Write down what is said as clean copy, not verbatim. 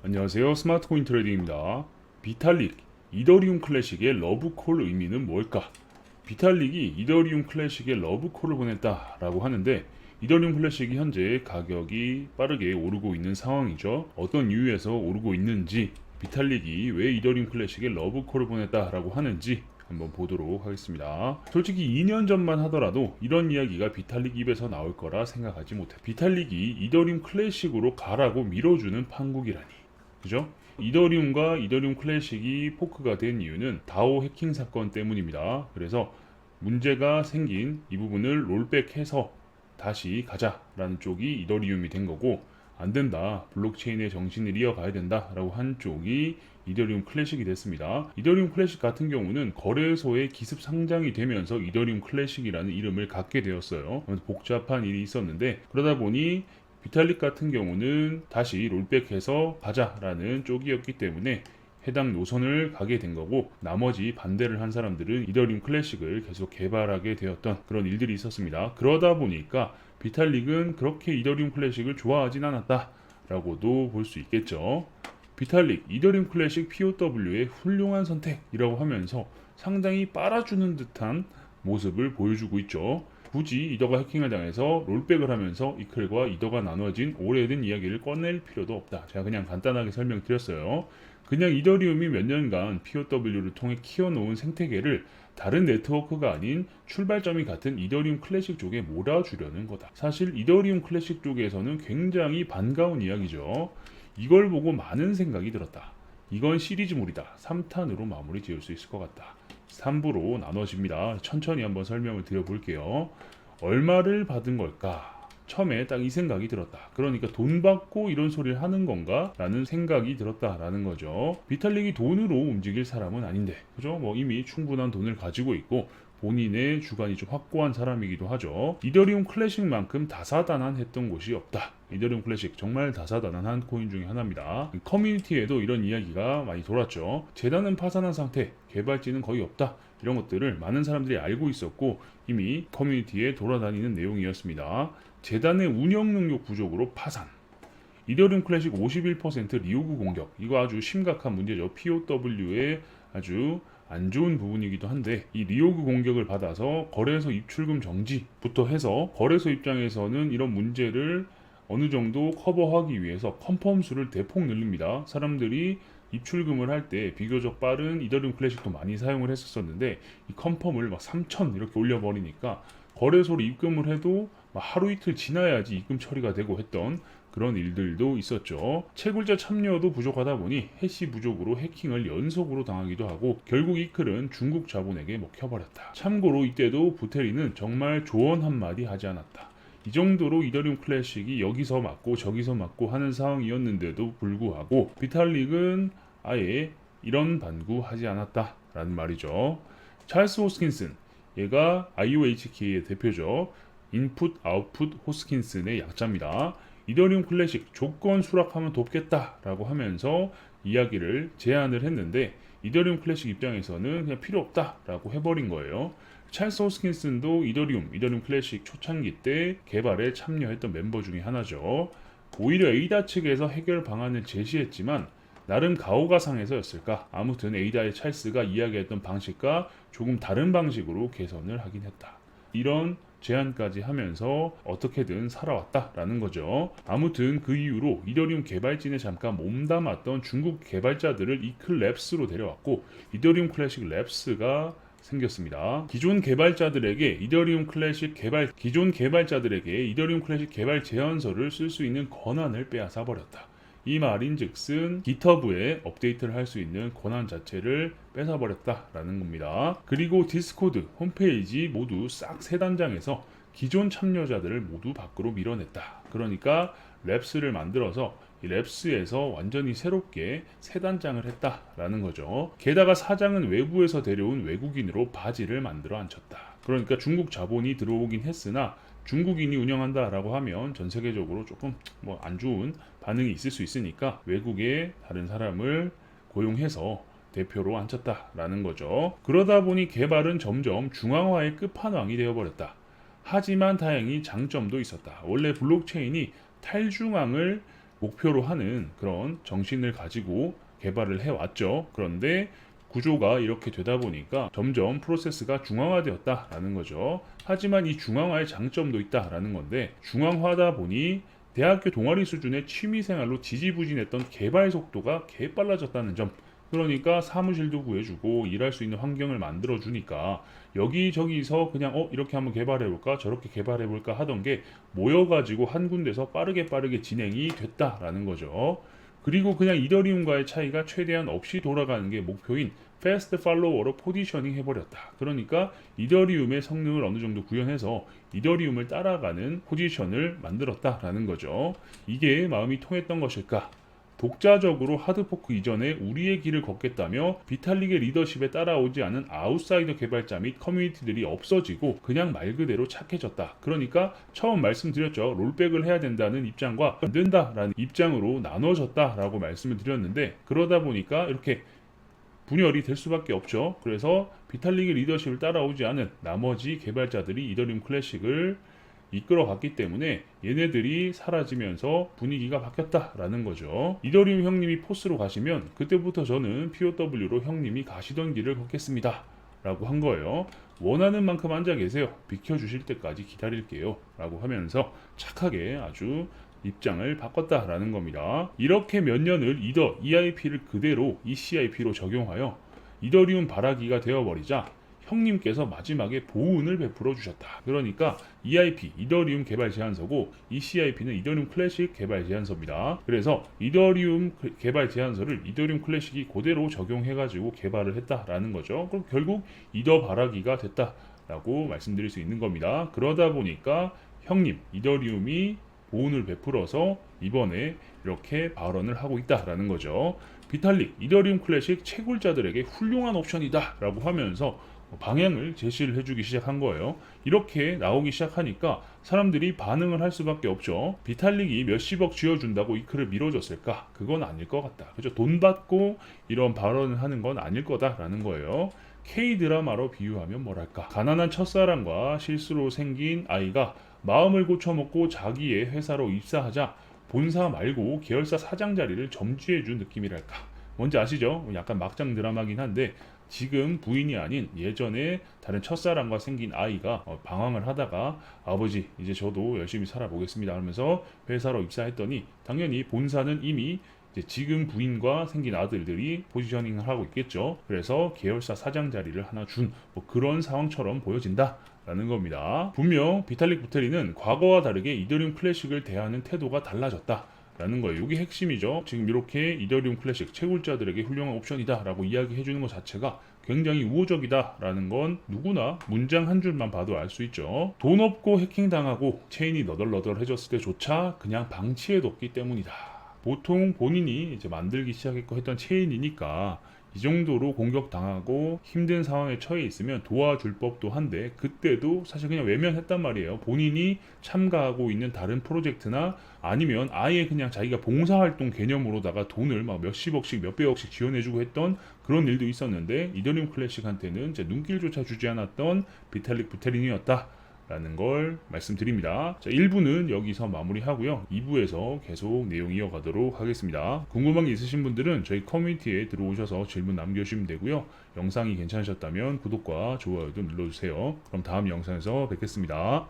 안녕하세요. 스마트코인 트레이딩입니다. 비탈릭, 이더리움 클래식의 러브콜 의미는 뭘까? 비탈릭이 이더리움 클래식의 러브콜을 보냈다라고 하는데 이더리움 클래식이 현재 가격이 빠르게 오르고 있는 상황이죠. 어떤 이유에서 오르고 있는지, 비탈릭이 왜 이더리움 클래식의 러브콜을 보냈다라고 하는지 한번 보도록 하겠습니다. 솔직히 2년 전만 하더라도 이런 이야기가 비탈릭 입에서 나올 거라 생각하지 못해. 비탈릭이 이더리움 클래식으로 가라고 밀어주는 판국이라니. 그죠? 이더리움과 이더리움 클래식이 포크가 된 이유는 다오 해킹 사건 때문입니다. 그래서 문제가 생긴 이 부분을 롤백해서 다시 가자라는 쪽이 이더리움이 된 거고, 안 된다, 블록체인의 정신을 이어가야 된다라고 한 쪽이 이더리움 클래식이 됐습니다. 이더리움 클래식 같은 경우는 거래소에 기습 상장이 되면서 이더리움 클래식이라는 이름을 갖게 되었어요. 복잡한 일이 있었는데 그러다 보니 비탈릭 같은 경우는 다시 롤백해서 가자라는 쪽이었기 때문에 해당 노선을 가게 된 거고, 나머지 반대를 한 사람들은 이더리움 클래식을 계속 개발하게 되었던 그런 일들이 있었습니다. 그러다 보니까 비탈릭은 그렇게 이더리움 클래식을 좋아하진 않았다라고도 볼 수 있겠죠. 비탈릭, 이더리움 클래식 POW의 훌륭한 선택이라고 하면서 상당히 빨아주는 듯한 모습을 보여주고 있죠. 굳이 이더가 해킹을 당해서 롤백을 하면서 이클과 이더가 나눠진 오래된 이야기를 꺼낼 필요도 없다. 제가 그냥 간단하게 설명드렸어요. 그냥 이더리움이 몇 년간 POW를 통해 키워놓은 생태계를 다른 네트워크가 아닌 출발점이 같은 이더리움 클래식 쪽에 몰아주려는 거다. 사실 이더리움 클래식 쪽에서는 굉장히 반가운 이야기죠. 이걸 보고 많은 생각이 들었다. 이건 시리즈물이다. 3탄으로 마무리 지을 수 있을 것 같다. 3부로 나눠집니다. 천천히 한번 설명을 드려볼게요. 얼마를 받은 걸까? 처음에 딱 이 생각이 들었다. 그러니까 돈 받고 이런 소리를 하는 건가? 라는 생각이 들었다라는 거죠. 비탈릭이 돈으로 움직일 사람은 아닌데, 그죠? 뭐 이미 충분한 돈을 가지고 있고 본인의 주관이 좀 확고한 사람이기도 하죠. 이더리움 클래식만큼 다사다난했던 곳이 없다. 이더리움 클래식 정말 다사다난한 코인 중에 하나입니다. 커뮤니티에도 이런 이야기가 많이 돌았죠. 재단은 파산한 상태, 개발진은 거의 없다. 이런 것들을 많은 사람들이 알고 있었고 이미 커뮤니티에 돌아다니는 내용이었습니다. 재단의 운영 능력 부족으로 파산. 이더리움 클래식 51% 리오그 공격. 이거 아주 심각한 문제죠. POW의 아주 안 좋은 부분이기도 한데, 이 리오그 공격을 받아서 거래소 입출금 정지부터 해서 거래소 입장에서는 이런 문제를 어느 정도 커버하기 위해서 컨펌 수를 대폭 늘립니다. 사람들이 입출금을 할 때 비교적 빠른 이더리움 클래식도 많이 사용을 했었는데 이 컨펌을 막 3,000 이렇게 올려버리니까 거래소로 입금을 해도 하루 이틀 지나야지 입금 처리가 되고 했던 그런 일들도 있었죠. 채굴자 참여도 부족하다 보니 해시 부족으로 해킹을 연속으로 당하기도 하고 결국 이클은 중국 자본에게 먹혀버렸다. 참고로 이때도 부테리는 정말 조언 한마디 하지 않았다. 이 정도로 이더리움 클래식이 여기서 맞고 저기서 맞고 하는 상황이었는데도 불구하고 비탈릭은 아예 이런 반구하지 않았다라는 말이죠. 찰스 호스킨슨, 얘가 IOHK의 대표죠. 인풋 아웃풋 호스킨슨의 약자입니다. 이더리움 클래식 조건 수락하면 돕겠다라고 하면서 이야기를 제안을 했는데 이더리움 클래식 입장에서는 그냥 필요 없다라고 해버린 거예요. 찰스 호스킨슨도 이더리움 클래식 초창기 때 개발에 참여했던 멤버 중에 하나죠. 오히려 에이다 측에서 해결 방안을 제시했지만 나름 가오가상해서였을까? 아무튼 에이다의 찰스가 이야기했던 방식과 조금 다른 방식으로 개선을 하긴 했다. 이런 제안까지 하면서 어떻게든 살아왔다라는 거죠. 아무튼 그 이후로 이더리움 개발진에 잠깐 몸담았던 중국 개발자들을 이클랩스로 데려왔고 이더리움 클래식 랩스가 생겼습니다. 기존 개발자들에게 이더리움 클래식 개발 제안서를 쓸 수 있는 권한을 빼앗아 버렸다. 이 말인즉슨 기터브에 업데이트를 할 수 있는 권한 자체를 뺏어버렸다라는 겁니다. 그리고 디스코드, 홈페이지 모두 싹 새 단장해서 기존 참여자들을 모두 밖으로 밀어냈다. 그러니까 랩스를 만들어서 이 랩스에서 완전히 새롭게 새 단장을 했다라는 거죠. 게다가 사장은 외부에서 데려온 외국인으로 바지를 만들어 앉혔다. 그러니까 중국 자본이 들어오긴 했으나 중국인이 운영한다라고 하면 전 세계적으로 조금 안 좋은 반응이 있을 수 있으니까 외국의 다른 사람을 고용해서 대표로 앉혔다라는 거죠. 그러다 보니 개발은 점점 중앙화의 끝판왕이 되어버렸다. 하지만 다행히 장점도 있었다. 원래 블록체인이 탈중앙을 목표로 하는 그런 정신을 가지고 개발을 해왔죠. 그런데 구조가 이렇게 되다 보니까 점점 프로세스가 중앙화되었다라는 거죠. 하지만 이 중앙화의 장점도 있다라는 건데, 중앙화다 보니 대학교 동아리 수준의 취미생활로 지지부진했던 개발 속도가 개빨라졌다는 점. 그러니까 사무실도 구해주고 일할 수 있는 환경을 만들어주니까 여기저기서 그냥 이렇게 한번 개발해볼까 저렇게 개발해볼까 하던 게 모여가지고 한 군데서 빠르게 진행이 됐다라는 거죠. 그리고 그냥 이더리움과의 차이가 최대한 없이 돌아가는 게 목표인 패스트 팔로워로 포지셔닝 해버렸다. 그러니까 이더리움의 성능을 어느 정도 구현해서 이더리움을 따라가는 포지션을 만들었다라는 거죠. 이게 마음이 통했던 것일까? 독자적으로 하드포크 이전에 우리의 길을 걷겠다며 비탈릭의 리더십에 따라오지 않은 아웃사이더 개발자 및 커뮤니티들이 없어지고 그냥 말 그대로 착해졌다. 그러니까 처음 말씀드렸죠. 롤백을 해야 된다는 입장과 안 된다라는 입장으로 나눠졌다라고 말씀을 드렸는데, 그러다 보니까 이렇게 분열이 될 수밖에 없죠. 그래서 비탈릭의 리더십을 따라오지 않은 나머지 개발자들이 이더리움 클래식을 이끌어갔기 때문에 얘네들이 사라지면서 분위기가 바뀌었다라는 거죠. 이더리움 형님이 포스로 가시면 그때부터 저는 POW로 형님이 가시던 길을 걷겠습니다 라고 한 거예요. 원하는 만큼 앉아 계세요. 비켜주실 때까지 기다릴게요 라고 하면서 착하게 아주 입장을 바꿨다라는 겁니다. 이렇게 몇 년을 이더 EIP를 그대로 ECIP로 적용하여 이더리움 바라기가 되어버리자 형님께서 마지막에 보훈을 베풀어 주셨다. 그러니까 EIP, 이더리움 개발 제안서고 ECIP는 이더리움 클래식 개발 제안서입니다. 그래서 이더리움 개발 제안서를 이더리움 클래식이 그대로 적용해가지고 개발을 했다라는 거죠. 그럼 결국 이더 바라기가 됐다라고 말씀드릴 수 있는 겁니다. 그러다 보니까 형님, 이더리움이 보훈을 베풀어서 이번에 이렇게 발언을 하고 있다라는 거죠. 비탈릭, 이더리움 클래식 채굴자들에게 훌륭한 옵션이다 라고 하면서 방향을 제시를 해주기 시작한 거예요. 이렇게 나오기 시작하니까 사람들이 반응을 할 수밖에 없죠. 비탈릭이 몇십억 쥐어준다고 이 글을 밀어줬을까? 그건 아닐 것 같다. 그죠? 돈 받고 이런 발언을 하는 건 아닐 거다라는 거예요. K-드라마로 비유하면 뭐랄까? 가난한 첫사랑과 실수로 생긴 아이가 마음을 고쳐먹고 자기의 회사로 입사하자 본사 말고 계열사 사장 자리를 점주해준 느낌이랄까? 뭔지 아시죠? 약간 막장 드라마긴 한데, 지금 부인이 아닌 예전에 다른 첫사랑과 생긴 아이가 방황을 하다가 아버지 이제 저도 열심히 살아보겠습니다 하면서 회사로 입사했더니 당연히 본사는 이미 이제 지금 부인과 생긴 아들들이 포지셔닝을 하고 있겠죠. 그래서 계열사 사장 자리를 하나 준 뭐 그런 상황처럼 보여진다 라는 겁니다. 분명 비탈릭 부테린은 과거와 다르게 이더리움 클래식을 대하는 태도가 달라졌다 라는 거예요. 이게 핵심이죠. 지금 이렇게 이더리움 클래식 채굴자들에게 훌륭한 옵션이다 라고 이야기해 주는 것 자체가 굉장히 우호적이다 라는 건 누구나 문장 한 줄만 봐도 알 수 있죠. 돈 없고 해킹당하고 체인이 너덜너덜해졌을 때조차 그냥 방치해뒀기 때문이다. 보통 본인이 이제 만들기 시작했고 했던 체인이니까 이 정도로 공격당하고 힘든 상황에 처해 있으면 도와줄 법도 한데, 그때도 사실 그냥 외면했단 말이에요. 본인이 참가하고 있는 다른 프로젝트나 아니면 아예 그냥 자기가 봉사활동 개념으로다가 돈을 막 몇십억씩 몇백억씩 지원해주고 했던 그런 일도 있었는데, 이더리움 클래식한테는 이제 눈길조차 주지 않았던 비탈릭 부테린이었다 라는 걸 말씀드립니다. 자, 1부는 여기서 마무리하고요. 2부에서 계속 내용 이어가도록 하겠습니다. 궁금한 게 있으신 분들은 저희 커뮤니티에 들어오셔서 질문 남겨주시면 되고요. 영상이 괜찮으셨다면 구독과 좋아요도 눌러주세요. 그럼 다음 영상에서 뵙겠습니다.